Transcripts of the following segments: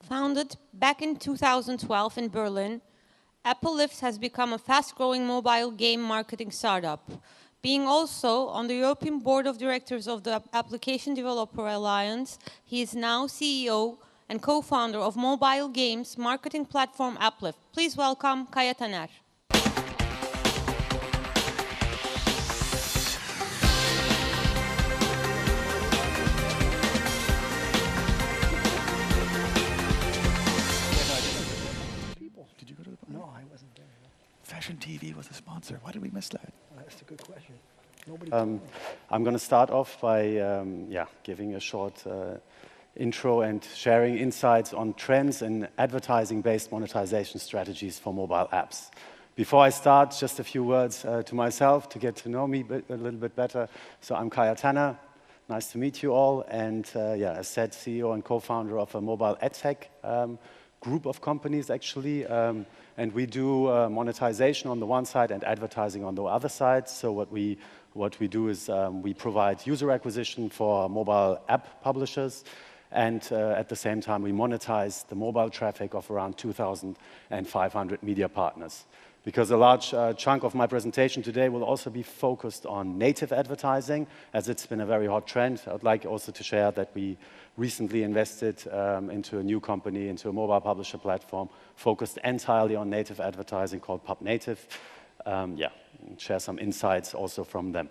Founded back in 2012 in Berlin, Applift has become a fast-growing mobile game marketing startup. Being also on the European Board of Directors of the Application Developer Alliance, he is now CEO and co-founder of mobile games marketing platform Applift. Please welcome TANER. Did you go to the No, I wasn't there. Fashion TV was a sponsor. Why did we miss that? That's a good question. Nobody told me. I'm going to start off by giving a short intro and sharing insights on trends in advertising-based monetization strategies for mobile apps. Before I start, just a few words to myself to get to know me a little bit better. So I'm TANER. Nice to meet you all. And as said, CEO and co-founder of a mobile ad tech group of companies, actually. And we do monetization on the one side and advertising on the other side. So what we do is we provide user acquisition for mobile app publishers. And at the same time, we monetize the mobile traffic of around 2,500 media partners. Because a large chunk of my presentation today will also be focused on native advertising, as it's been a very hot trend. I'd like also to share that we recently invested into a new company, into a mobile publisher platform, focused entirely on native advertising called PubNative. Share some insights also from them.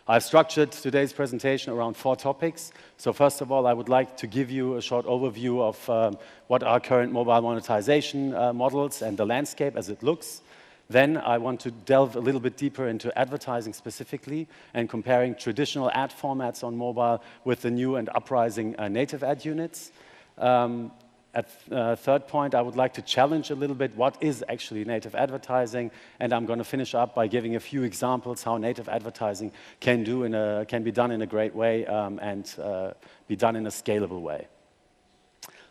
I've structured today's presentation around 4 topics. So first of all, I would like to give you a short overview of what are current mobile monetization models and the landscape as it looks. Then I want to delve a little bit deeper into advertising specifically and comparing traditional ad formats on mobile with the new and uprising native ad units. At third point, I would like to challenge a little bit what is actually native advertising, and I'm going to finish up by giving a few examples how native advertising can be done in a great way and be done in a scalable way.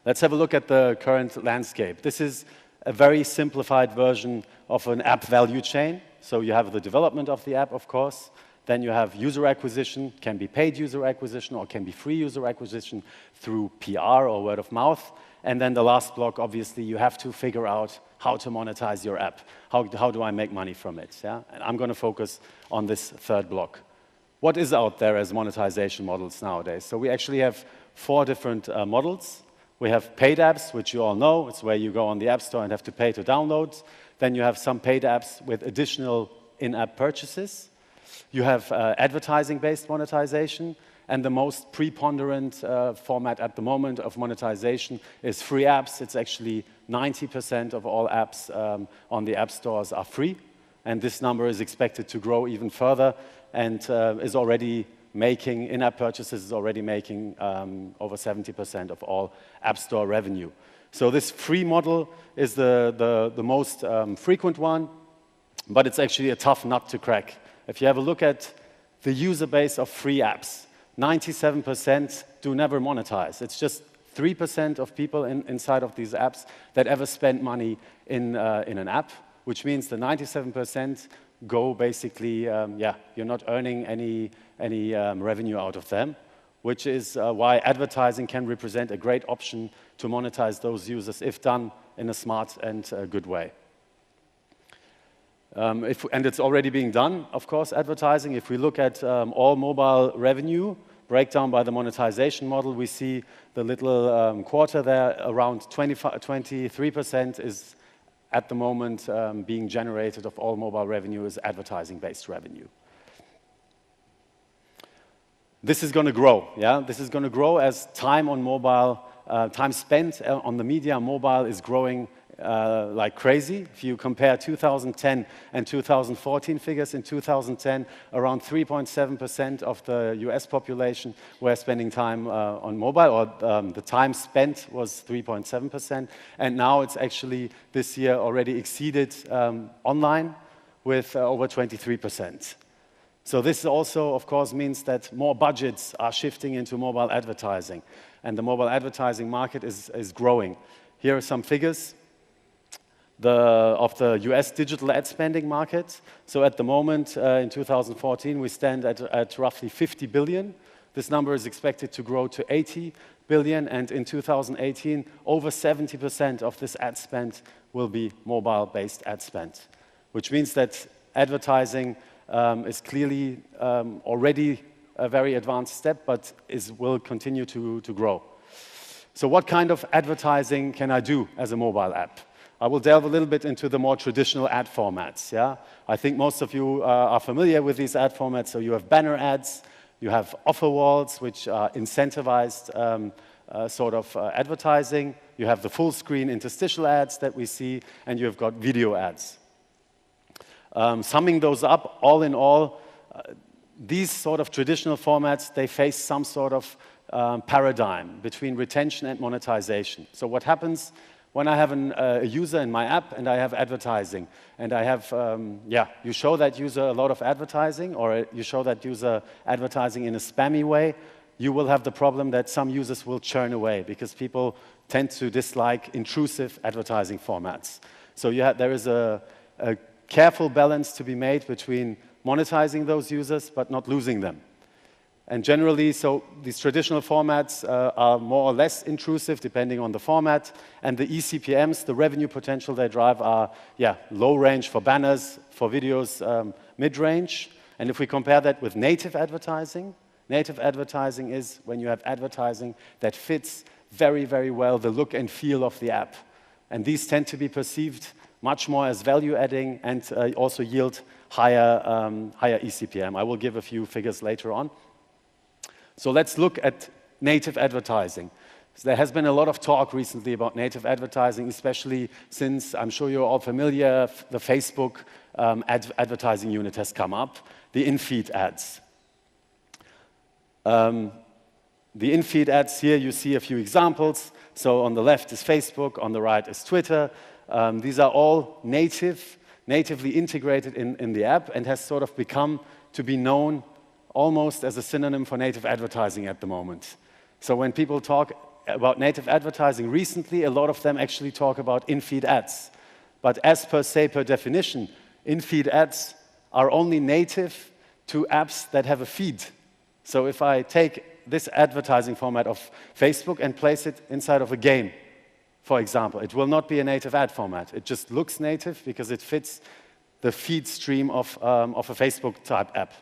Let's have a look at the current landscape. This is a very simplified version of an app value chain. So you have the development of the app, of course. Then you have user acquisition, can be paid user acquisition or can be free user acquisition through PR or word of mouth. And then the last block, obviously, you have to figure out how to monetize your app. How do I make money from it? Yeah? And I'm going to focus on this third block. What is out there as monetization models nowadays? So we actually have 4 different models. We have paid apps, which you all know. It's where you go on the App Store and have to pay to download. Then you have some paid apps with additional in-app purchases. You have advertising-based monetization. And the most preponderant format at the moment of monetization is free apps. It's actually 90% of all apps on the app stores are free. And this number is expected to grow even further and is already making, in-app purchases is already making over 70% of all app store revenue. So this free model is the most frequent one, but it's actually a tough nut to crack. If you have a look at the user base of free apps, 97% do never monetize. It's just 3% of people inside of these apps that ever spend money in an app, which means the 97% go basically, you're not earning any revenue out of them, which is why advertising can represent a great option to monetize those users if done in a smart and good way. And it's already being done, of course, advertising. If we look at all mobile revenue, breakdown by the monetization model, we see the little quarter there, around 23% is at the moment being generated of all mobile revenue is advertising-based revenue. This is going to grow, yeah? This is going to grow as time on mobile, time spent on the media mobile is growing like crazy. If you compare 2010 and 2014 figures, in 2010, around 3.7% of the US population were spending time on mobile, or the time spent was 3.7%. And now it's actually, this year, already exceeded online with over 23%. So this also, of course, means that more budgets are shifting into mobile advertising. And the mobile advertising market is growing. Here are some figures of the US digital ad spending market. So at the moment, in 2014, we stand at roughly 50 billion. This number is expected to grow to 80 billion, and in 2018, over 70% of this ad spend will be mobile-based ad spend, which means that advertising is clearly already a very advanced step, but will continue to grow. So what kind of advertising can I do as a mobile app? I will delve a little bit into the more traditional ad formats. Yeah? I think most of you are familiar with these ad formats. So you have banner ads, you have offer walls, which are incentivized sort of advertising. You have the full screen interstitial ads that we see, and you have got video ads. Summing those up, all in all, these sort of traditional formats, they face some sort of paradigm between retention and monetization. So what happens when I have a user in my app and I have advertising, and I have, you show that user a lot of advertising, or you show that user advertising in a spammy way, you will have the problem that some users will churn away because people tend to dislike intrusive advertising formats. So there is a careful balance to be made between monetizing those users but not losing them. And generally, so these traditional formats are more or less intrusive depending on the format, and the eCPMs, the revenue potential they drive, are low range for banners, for videos, mid-range. And if we compare that with native advertising is when you have advertising that fits very, very well the look and feel of the app. And these tend to be perceived much more as value-adding and also yield higher eCPM. I will give a few figures later on. So let's look at native advertising. So there has been a lot of talk recently about native advertising, especially since, I'm sure you're all familiar, the Facebook advertising unit has come up, the in-feed ads. The in-feed ads here, you see a few examples. So on the left is Facebook, on the right is Twitter. These are all natively integrated in the app and has sort of become to be known almost as a synonym for native advertising at the moment. So when people talk about native advertising recently, a lot of them actually talk about in-feed ads. But as per definition, in-feed ads are only native to apps that have a feed. So if I take this advertising format of Facebook and place it inside of a game, for example, it will not be a native ad format. It just looks native because it fits the feed stream of a Facebook-type app.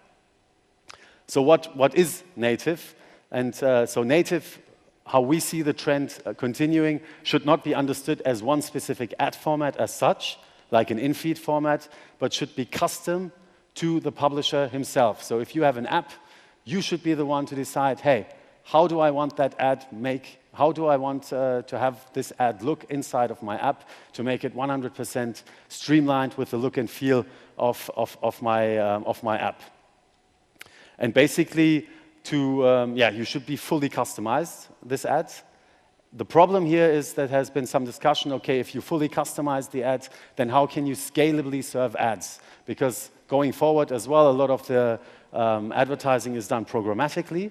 So what is native? And so native, how we see the trend continuing, should not be understood as one specific ad format as such, like an in-feed format, but should be custom to the publisher himself. So if you have an app, you should be the one to decide, hey, how do I want that ad how do I want to have this ad look inside of my app to make it 100% streamlined with the look and feel of my app? And basically, you should be fully customized, this ad. The problem here is that there has been some discussion, okay, if you fully customize the ad, then how can you scalably serve ads? Because going forward as well, a lot of the advertising is done programmatically.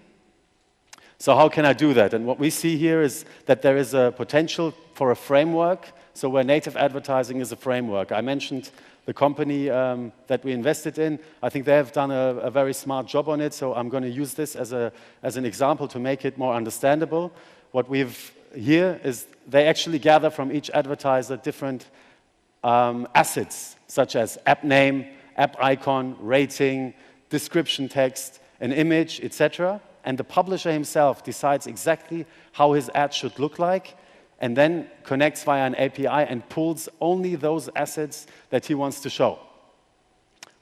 So how can I do that? And what we see here is that there is a potential for a framework, so where native advertising is a framework. I mentioned the company that we invested in. I think they have done a very smart job on it, so I'm going to use this as an example to make it more understandable. What we've here is they actually gather from each advertiser different assets, such as app name, app icon, rating, description text, an image, etc. And the publisher himself decides exactly how his ad should look like, and then connects via an API and pulls only those assets that he wants to show,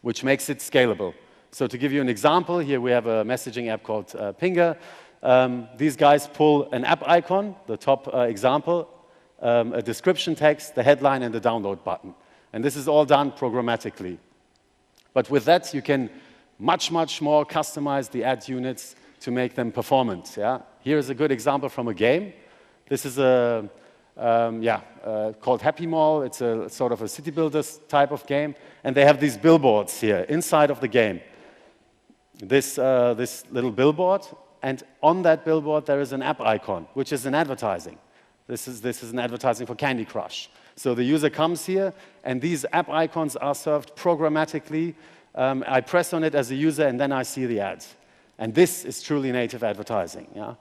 which makes it scalable. So to give you an example, here we have a messaging app called Pinger. These guys pull an app icon, the top example, a description text, the headline, and the download button. And this is all done programmatically. But with that, you can much more customize the ad units to make them performant. Yeah? Here is a good example from a game. This is called Happy Mall. It's a sort of a city builders type of game, and they have these billboards here inside of the game. This little billboard, and on that billboard there is an app icon, which is an advertising. This is an advertising for Candy Crush. So the user comes here, and these app icons are served programmatically. I press on it as a user, and then I see the ads. And this is truly native advertising. Yeah?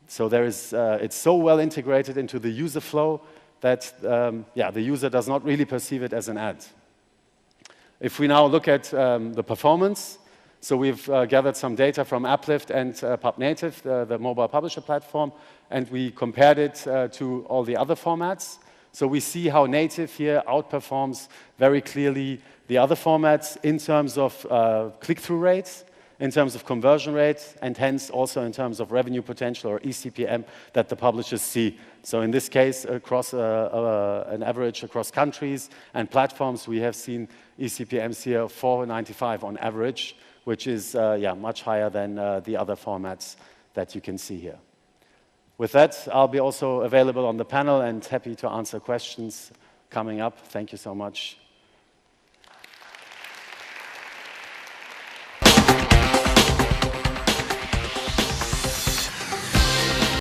So there is, it's so well integrated into the user flow that the user does not really perceive it as an ad. If we now look at the performance, so we've gathered some data from Applift and PubNative, the mobile publisher platform, and we compared it to all the other formats. So we see how native here outperforms very clearly the other formats in terms of click-through rates, in terms of conversion rates, and hence also in terms of revenue potential or eCPM that the publishers see. So in this case, across an average across countries and platforms, we have seen eCPMs here of 4.95 on average, which is much higher than the other formats that you can see here. With that, I'll be also available on the panel and happy to answer questions coming up. Thank you so much.